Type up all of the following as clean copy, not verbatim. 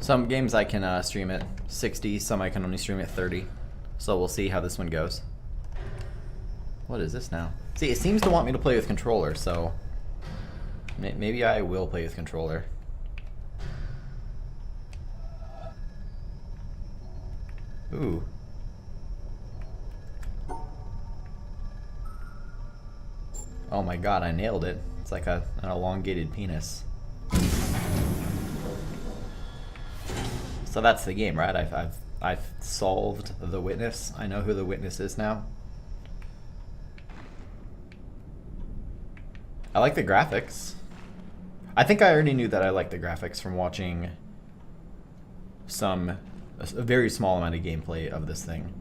Some games I can stream at 60, some I can only stream at 30. So we'll see how this one goes. What is this now? See, it seems to want me to play with controller, so maybe I will play with controller. Ooh. Oh my god, I nailed it. It's like an elongated penis. So that's the game, right? I've solved the witness. I know who the witness is now. I like the graphics. I think I already knew that I liked the graphics from watching a very small amount of gameplay of this thing.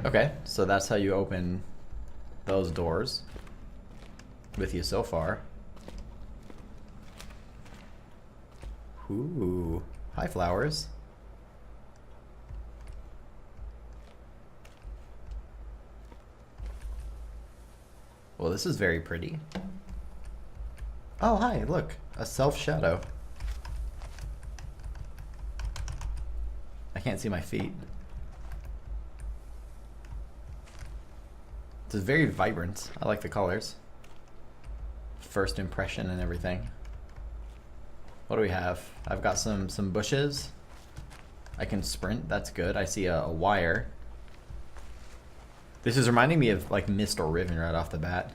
Okay, so that's how you open those doors with you so far. Ooh, hi flowers. Well, this is very pretty. Oh, hi, look, a self-shadow. I can't see my feet. It's very vibrant. I like the colors. First impression and everything. What do we have? I've got some bushes. I can sprint, that's good. I see a wire. This is reminding me of like Myst or Riven right off the bat.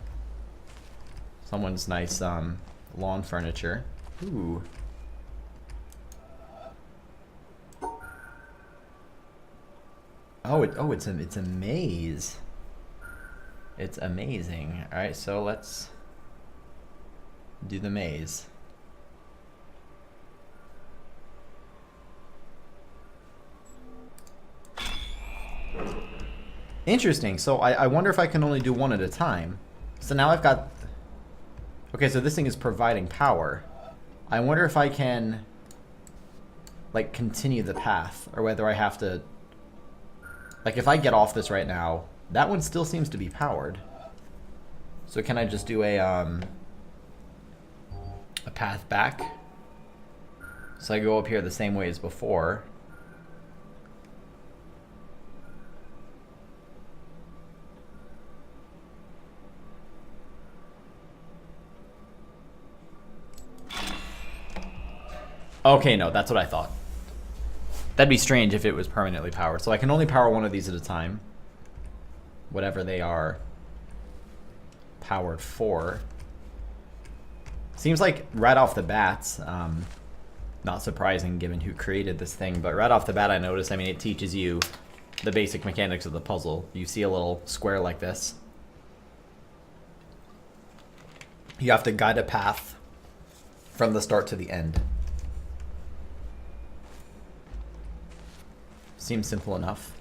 Someone's nice lawn furniture. Ooh. Oh, it's a maze. It's amazing. All right, so let's do the maze. Interesting. So I wonder if I can only do one at a time. So now I've got... Okay, so this thing is providing power. I wonder if I can, like, continue the path, or whether I have to... Like, if I get off this right now, that one still seems to be powered. So can I just do a path back? So I go up here the same way as before. Okay, no, that's what I thought. That'd be strange if it was permanently powered. So I can only power one of these at a time. Whatever they are powered for. Seems like right off the bat, not surprising given who created this thing, but right off the bat I noticed, I mean, it teaches you the basic mechanics of the puzzle. You see a little square like this. You have to guide a path from the start to the end. Seems simple enough.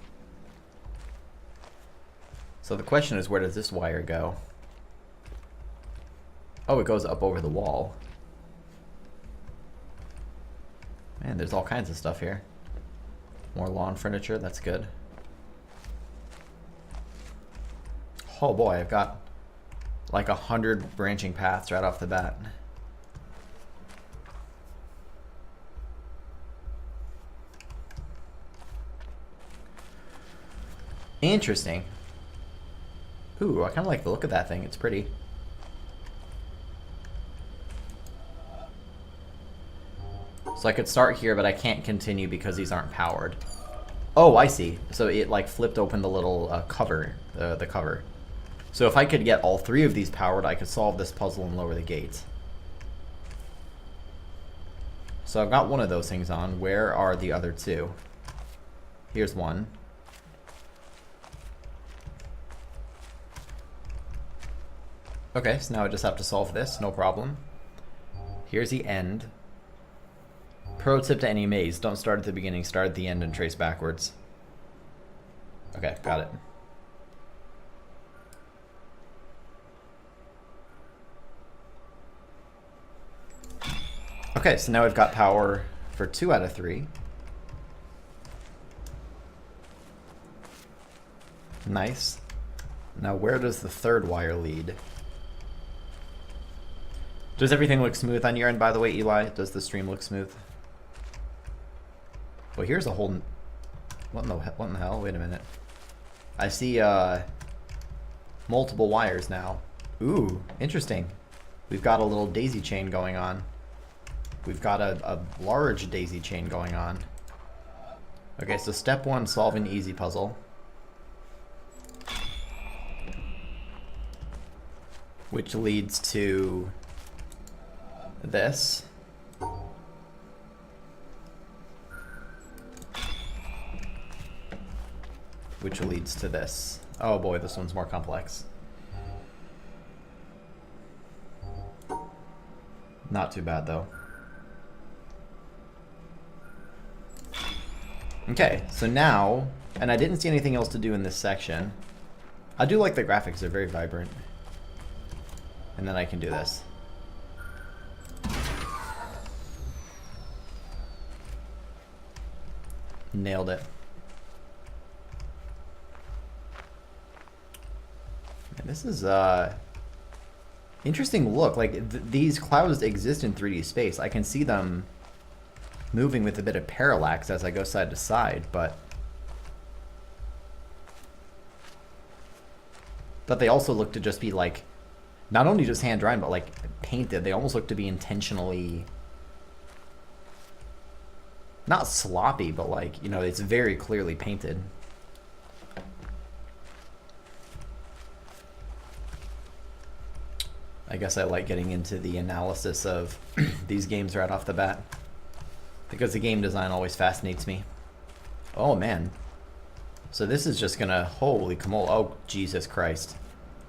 So the question is, where does this wire go? Oh, it goes up over the wall. Man, there's all kinds of stuff here. More lawn furniture, that's good. Oh boy, I've got like 100 branching paths right off the bat. Interesting. Ooh, I kind of like the look of that thing. It's pretty. So I could start here, but I can't continue because these aren't powered. Oh, I see. So it like flipped open the little cover, the cover. So if I could get all three of these powered, I could solve this puzzle and lower the gate. So I've got one of those things on. Where are the other two? Here's one. Okay, so now I just have to solve this, no problem. Here's the end. Pro tip to any maze, don't start at the beginning, start at the end and trace backwards. Okay, got it. Okay, so now we've got power for 2 out of 3. Nice. Now where does the third wire lead? Does everything look smooth on your end, by the way, Eli? Does the stream look smooth? Well, here's a whole... What in the hell? Wait a minute. I see multiple wires now. Ooh, interesting. We've got a little daisy chain going on. We've got a large daisy chain going on. Okay, so step one, solve an easy puzzle. Which leads to this. Which leads to this. Oh boy, this one's more complex. Not too bad though. Okay, so now, and I didn't see anything else to do in this section. I do like the graphics, they're very vibrant. And then I can do this. Nailed it. And this is interesting look. Like these clouds exist in 3D space. I can see them moving with a bit of parallax as I go side to side, but they also look to just be like not only just hand drawn but like painted. They almost look to be intentionally not sloppy, but like, you know, it's very clearly painted. I guess I like getting into the analysis of these games right off the bat, because the game design always fascinates me. Oh man. So this is just gonna, holy camole, oh Jesus Christ.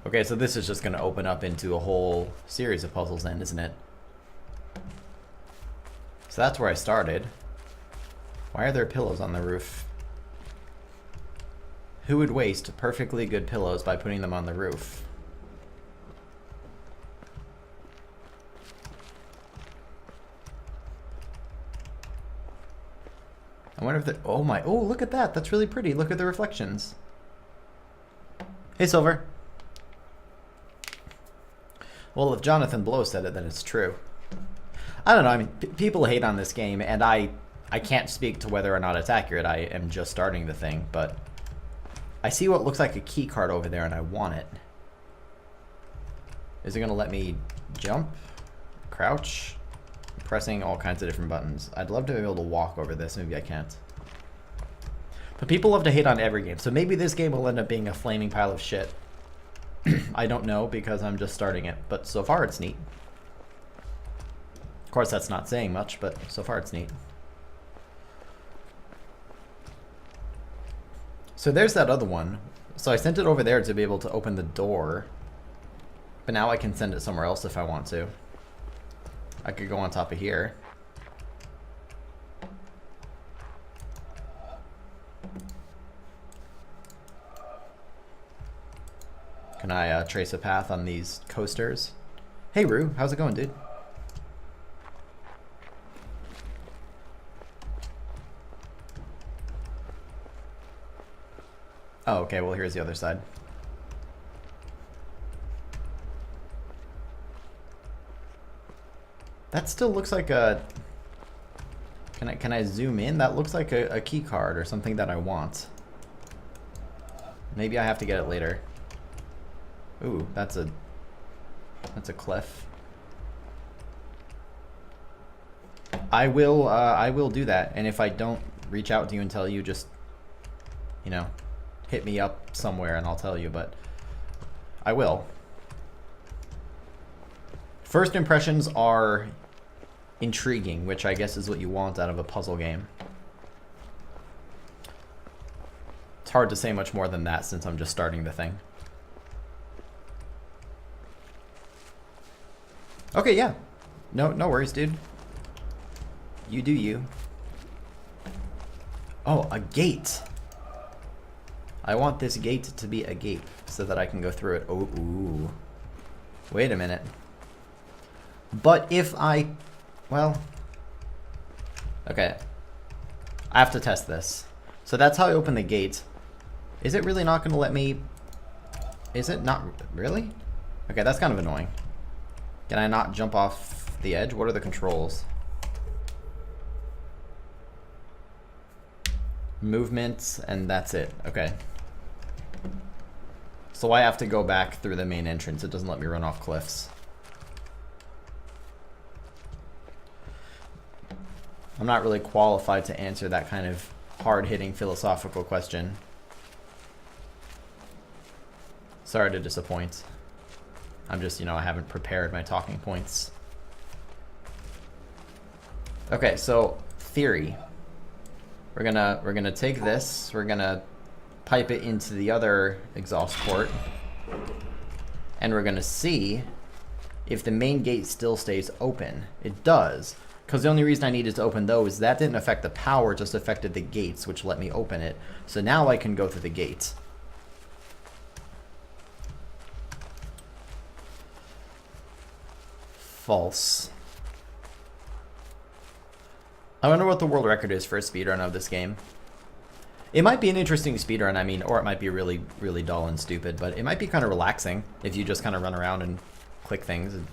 Okay, so this is just gonna open up into a whole series of puzzles then, isn't it? So that's where I started. Why are there pillows on the roof? Who would waste perfectly good pillows by putting them on the roof? I wonder if the, oh my, oh look at that, that's really pretty. Look at the reflections. Hey Silver. Well, if Jonathan Blow said it, then it's true. I don't know, I mean, people hate on this game, and I can't speak to whether or not it's accurate. I am just starting the thing, but I see what looks like a key card over there and I want it. Is it gonna let me jump? Crouch? Pressing all kinds of different buttons. I'd love to be able to walk over this. Maybe I can't. But people love to hate on every game, so maybe this game will end up being a flaming pile of shit. I don't know because I'm just starting it, but so far it's neat. Of course, that's not saying much, but so far it's neat. So there's that other one. So I sent it over there to be able to open the door, but now I can send it somewhere else if I want to. I could go on top of here. Can I trace a path on these coasters? Hey Rue, how's it going, dude? Oh, okay, well here's the other side. That still looks like a... Can I zoom in? That looks like a key card or something that I want. Maybe I have to get it later. Ooh, that's a cliff. I will do that, and if I don't reach out to you and tell you, just, you know, hit me up somewhere and I'll tell you, but I will. First impressions are intriguing, which I guess is what you want out of a puzzle game. It's hard to say much more than that since I'm just starting the thing. Okay, yeah. No worries, dude. You do you. Oh, a gate. I want this gate to be a gape so that I can go through it. Oh, ooh. Wait a minute. But if I... Well... Okay. I have to test this. So that's how I open the gate. Is it really not going to let me... Is it not... Really? Okay, that's kind of annoying. Can I not jump off the edge? What are the controls? Movement, and that's it. Okay. So I have to go back through the main entrance. It doesn't let me run off cliffs. I'm not really qualified to answer that kind of hard-hitting philosophical question. Sorry to disappoint. I'm just, you know, I haven't prepared my talking points. Okay, so theory. We're gonna take this, we're gonna pipe it into the other exhaust port, and we're gonna see if the main gate still stays open. It does, because the only reason I needed to open those, that didn't affect the power, just affected the gates, which let me open it. So now I can go through the gate. False. I wonder what the world record is for a speedrun of this game. It might be an interesting speedrun, I mean, or it might be really, really dull and stupid, but it might be kind of relaxing if you just kind of run around and click things and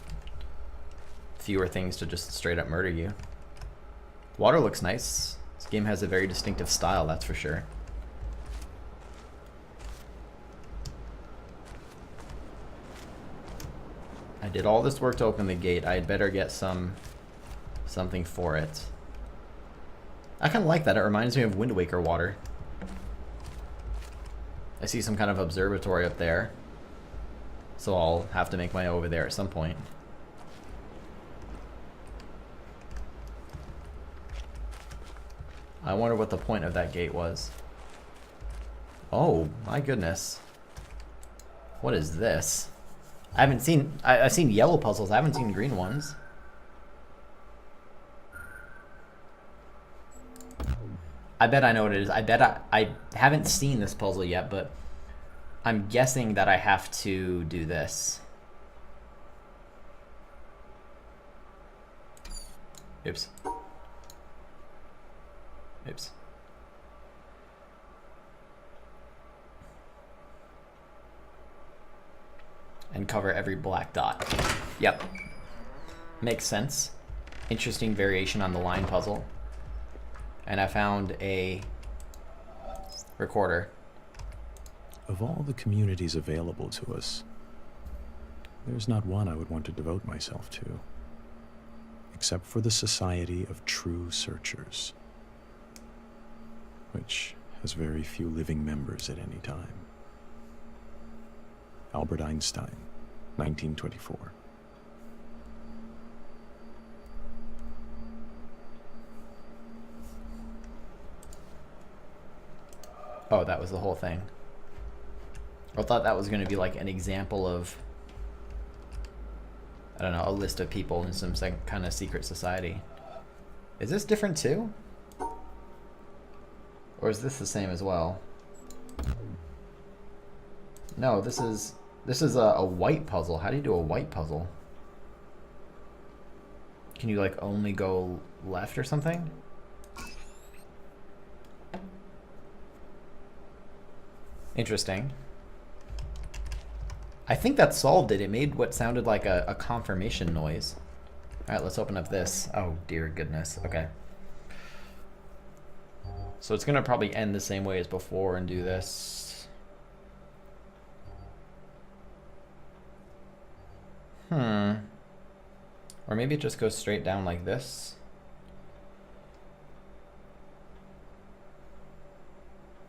fewer things to just straight up murder you. Water looks nice. This game has a very distinctive style, that's for sure. I did all this work to open the gate. I had better get something for it. I kind of like that. It reminds me of Wind Waker water. I see some kind of observatory up there. So I'll have to make my way over there at some point. I wonder what the point of that gate was. Oh, my goodness. What is this? I haven't seen... I've seen yellow puzzles. I haven't seen green ones. I bet I know what it is. I bet I haven't seen this puzzle yet, but I'm guessing that I have to do this. Oops. Oops. And cover every black dot. Yep. Makes sense. Interesting variation on the line puzzle. And I found a recorder. Of all the communities available to us, there's not one I would want to devote myself to, except for the Society of True Searchers, which has very few living members at any time. Albert Einstein, 1924. Oh, that was the whole thing. I thought that was going to be like an example of, I don't know, a list of people in some kind of secret society. Is this different too? Or is this the same as well? No, this is a white puzzle. How do you do a white puzzle? Can you like only go left or something? Interesting. I think that solved it. It made what sounded like a confirmation noise. All right, let's open up this. Oh, dear goodness. Okay. So it's going to probably end the same way as before and do this. Or maybe it just goes straight down like this.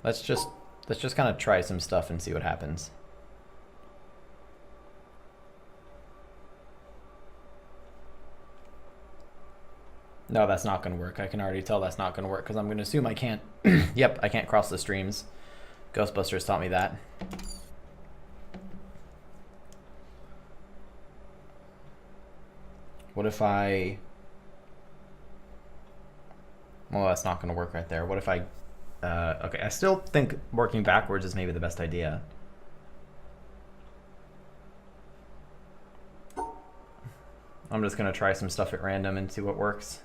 Let's just kind of try some stuff and see what happens. No, that's not going to work. I can already tell that's not going to work because I'm going to assume I can't... Yep, I can't cross the streams. Ghostbusters taught me that. What if I... Well, that's not going to work right there. What if I... okay, I still think working backwards is maybe the best idea. I'm just going to try some stuff at random and see what works.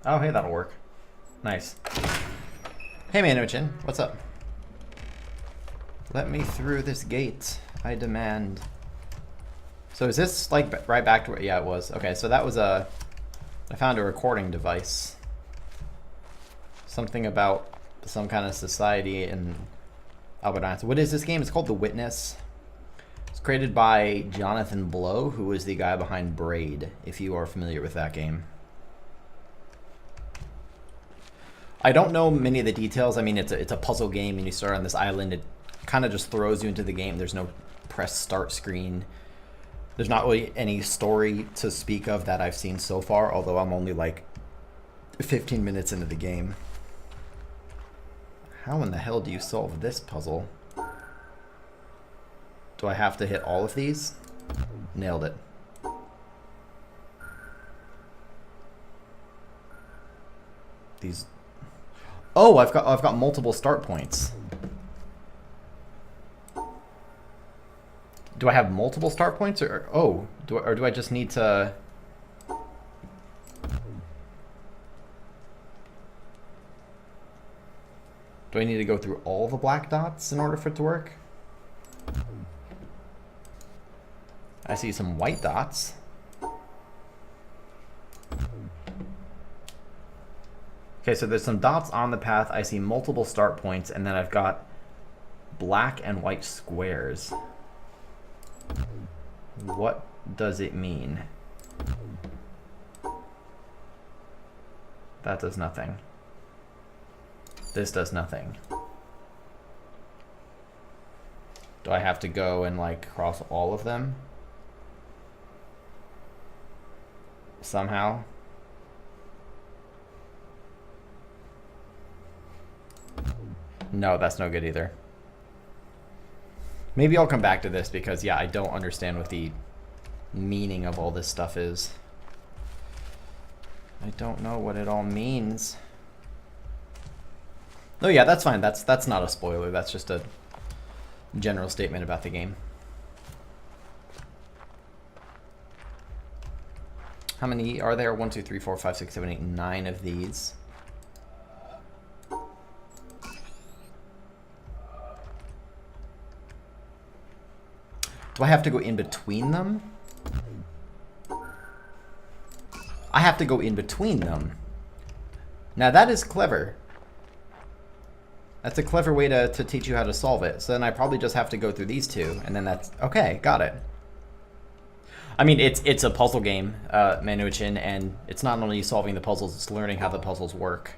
Oh, hey, that'll work. Nice. Hey, Manochin, what's up? Let me through this gate. I demand. So is this like right back to where, yeah, it was. Okay, so that was I found a recording device. Something about some kind of society in Albert Einstein. What is this game? It's called The Witness. It's created by Jonathan Blow, who was the guy behind Braid, if you are familiar with that game. I don't know many of the details. I mean, it's a puzzle game, and you start on this island. It kind of just throws you into the game. There's no press start screen. There's not really any story to speak of that I've seen so far, although I'm only like 15 minutes into the game. How in the hell do you solve this puzzle? Do I have to hit all of these? Nailed it. These. Oh, I've got multiple start points. Do I have multiple start points, or oh, do I just need to? Do I need to go through all the black dots in order for it to work? I see some white dots. Okay, so there's some dots on the path. I see multiple start points, and then I've got black and white squares. What does it mean? That does nothing. This does nothing. Do I have to go and like cross all of them? Somehow? No, that's no good either. Maybe I'll come back to this because, yeah, I don't understand what the meaning of all this stuff is. I don't know what it all means. Oh yeah, that's fine. That's not a spoiler. That's just a general statement about the game. How many are there? 1, 2, 3, 4, 5, 6, 7, 8, 9 of these. Do I have to go in between them? I have to go in between them. Now that is clever. That's a clever way to teach you how to solve it. So then I probably just have to go through these two, and then that's... Okay, got it. I mean, it's a puzzle game, Manuchin, and it's not only solving the puzzles, it's learning how the puzzles work.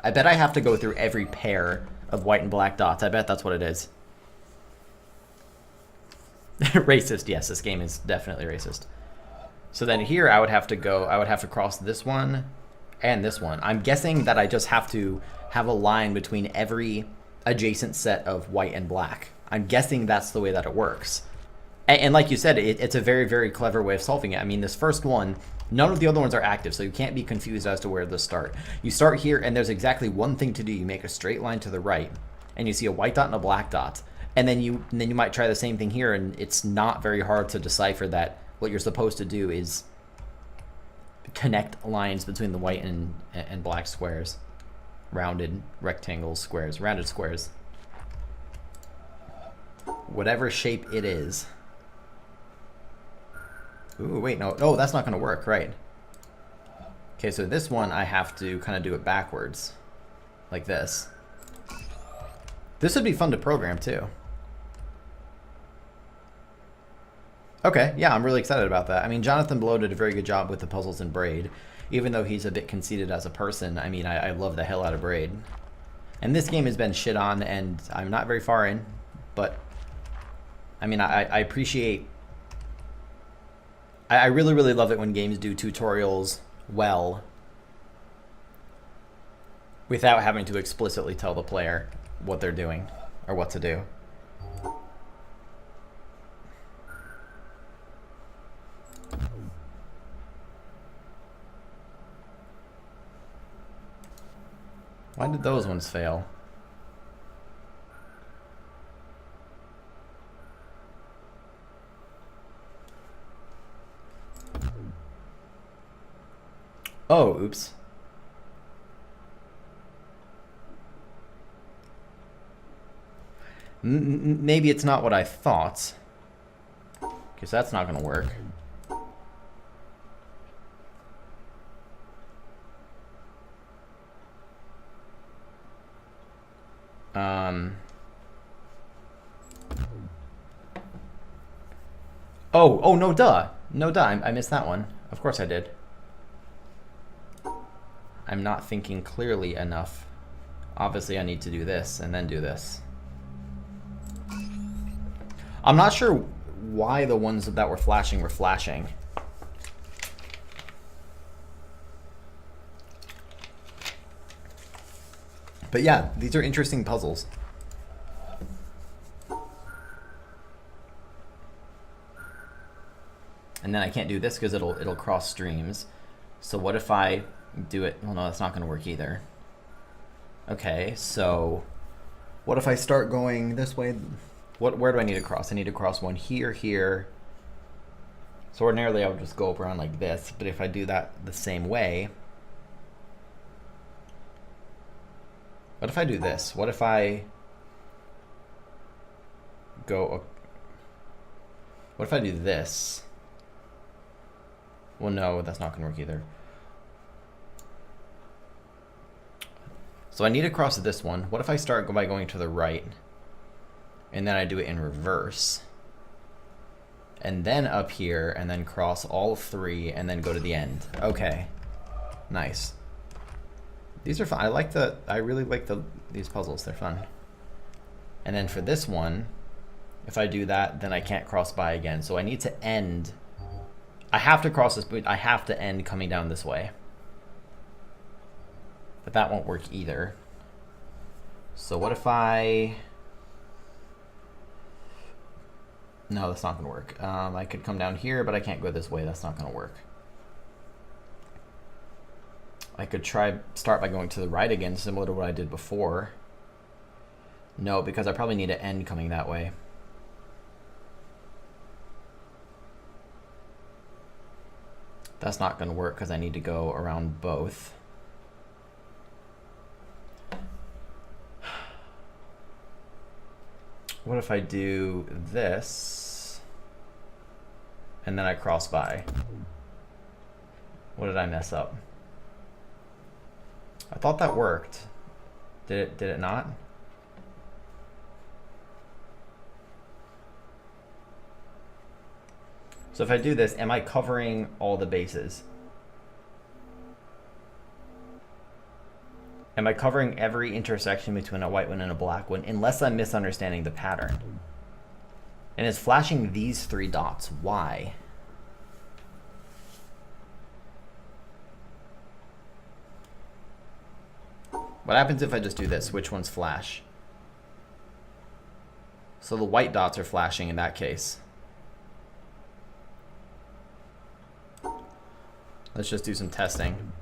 I bet I have to go through every pair of white and black dots. I bet that's what it is. Racist, yes, this game is definitely racist. So then here I would have to cross this one and this one. I'm guessing that I just have to have a line between every adjacent set of white and black. I'm guessing that's the way that it works. And like you said, it's a very, very clever way of solving it. I mean, this first one, none of the other ones are active, so you can't be confused as to where to start. You start here, and there's exactly one thing to do. You make a straight line to the right, and you see a white dot and a black dot. And then you might try the same thing here, and it's not very hard to decipher that what you're supposed to do is connect lines between the white and black squares. Rounded rectangles, squares, rounded squares. Whatever shape it is. Ooh, wait, no. Oh, that's not going to work, right. Okay, so this one I have to kind of do it backwards. Like this. This would be fun to program, too. Okay, yeah, I'm really excited about that. I mean, Jonathan Blow did a very good job with the puzzles in Braid. Even though he's a bit conceited as a person, I mean, I love the hell out of Braid. And this game has been shit on, and I'm not very far in. But, I mean, I appreciate... I really, really love it when games do tutorials well without having to explicitly tell the player what they're doing or what to do. Why did those ones fail? Oh, oops. Maybe it's not what I thought. Because that's not going to work. Oh, no, duh. No, duh. I missed that one. Of course I did. I'm not thinking clearly enough. Obviously, I need to do this and then do this. I'm not sure why the ones that were flashing. But yeah, these are interesting puzzles. And then I can't do this because it'll cross streams. So what if I do it? Well, no, that's not going to work either. Okay, so what if I start going this way? Where do I need to cross? I need to cross one here, here. So ordinarily I would just go around like this, but if I do that the same way, what if I do this? What if I go, what if I do this? Well, no, that's not gonna work either. So I need to cross this one. What if I start by going to the right, and then I do it in reverse, and then up here, and then cross all three, and then go to the end? Okay, nice. These are fun. I really like these puzzles. They're fun. And then for this one, if I do that, then I can't cross by again. So I need to end. I have to cross this, but I have to end coming down this way. But that won't work either. So what if I... No, that's not going to work. I could come down here, but I can't go this way. That's not going to work. I could start by going to the right again, similar to what I did before. No, because I probably need to end coming that way. That's not going to work because I need to go around both. What if I do this and then I cross by? What did I mess up? I thought that worked. Did it not? So if I do this, am I covering all the bases? Am I covering every intersection between a white one and a black one, unless I'm misunderstanding the pattern? And it's flashing these three dots. Why? What happens if I just do this? Which ones flash? So the white dots are flashing in that case. Let's just do some testing.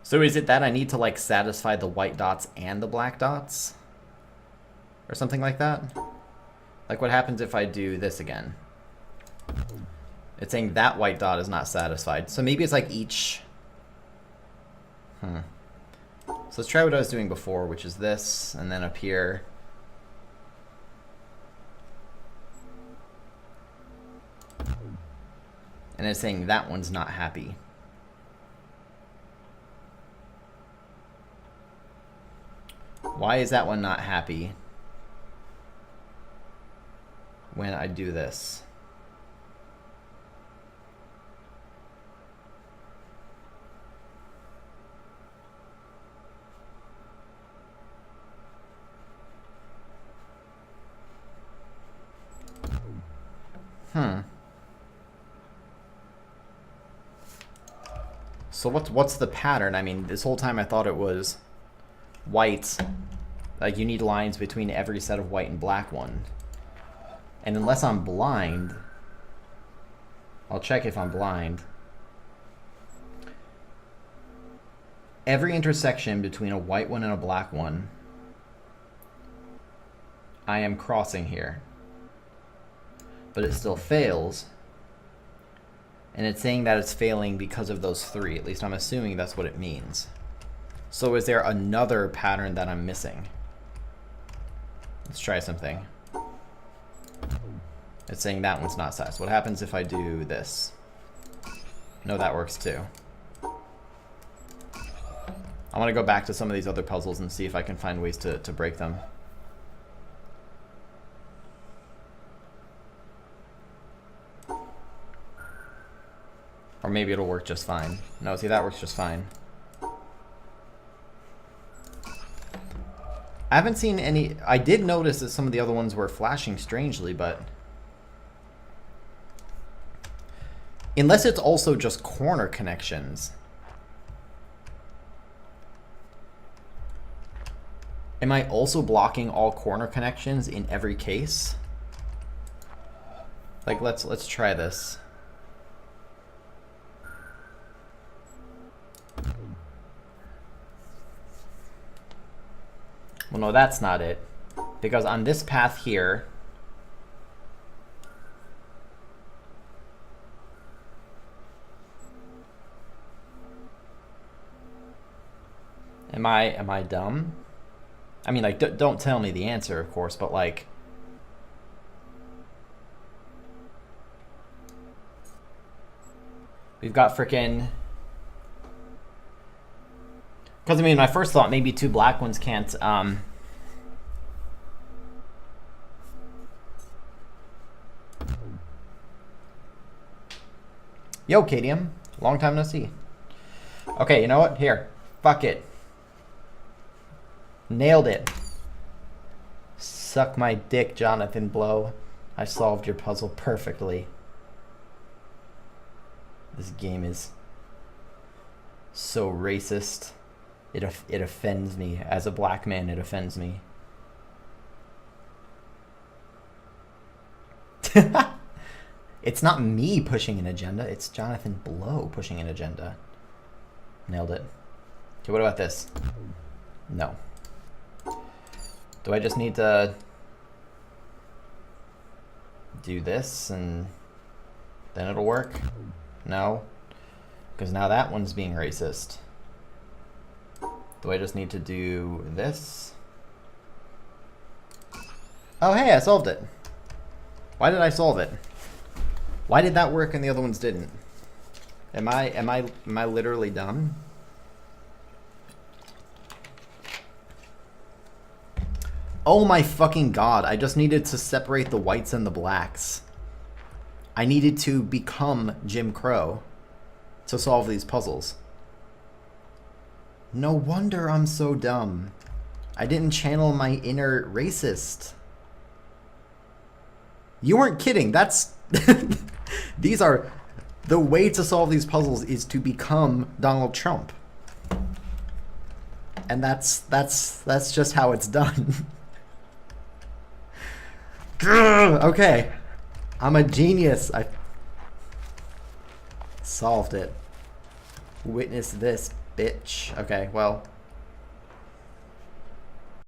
So is it that I need to like satisfy the white dots and the black dots? Or something like that? Like what happens if I do this again? It's saying that white dot is not satisfied. So maybe it's like each... So let's try what I was doing before, which is this, and then up here. And it's saying that one's not happy. Why is that one not happy when I do this? So what's the pattern? I mean, this whole time I thought it was white. Like you need lines between every set of white and black one. And unless I'm blind, I'll check if I'm blind. Every intersection between a white one and a black one, I am crossing here. But it still fails. And it's saying that it's failing because of those three. At least I'm assuming that's what it means. So is there another pattern that I'm missing? Let's try something. It's saying that one's not sus. What happens if I do this? No, that works too. I want to go back to some of these other puzzles and see if I can find ways to break them. Or maybe it'll work just fine. No, see, that works just fine. I haven't seen any... I did notice that some of the other ones were flashing strangely, but... Unless it's also just corner connections. Am I also blocking all corner connections in every case? Like, let's try this. Well, no, that's not it. Because on this path here... Am I dumb? I mean, like, don't tell me the answer, of course, but like... We've got frickin'... Because, I mean, my first thought, maybe two black ones can't, Yo, Cadium. Long time no see. Okay, you know what? Here. Fuck it. Nailed it. Suck my dick, Jonathan Blow. I solved your puzzle perfectly. This game is so racist. It offends me. As a black man, it offends me. It's not me pushing an agenda. It's Jonathan Blow pushing an agenda. Nailed it. Okay, what about this? No. Do I just need to do this and then it'll work? No. Because now that one's being racist. Do I just need to do this? Oh, hey, I solved it. Why did I solve it? Why did that work and the other ones didn't? Am I literally dumb? Oh my fucking god, I just needed to separate the whites and the blacks. I needed to become Jim Crow to solve these puzzles. No wonder I'm so dumb. I didn't channel my inner racist. You weren't kidding. That's... These are... The way to solve these puzzles is to become Donald Trump. And that's just how it's done. Okay. I'm a genius. I solved it. Witness this, bitch. Okay, well...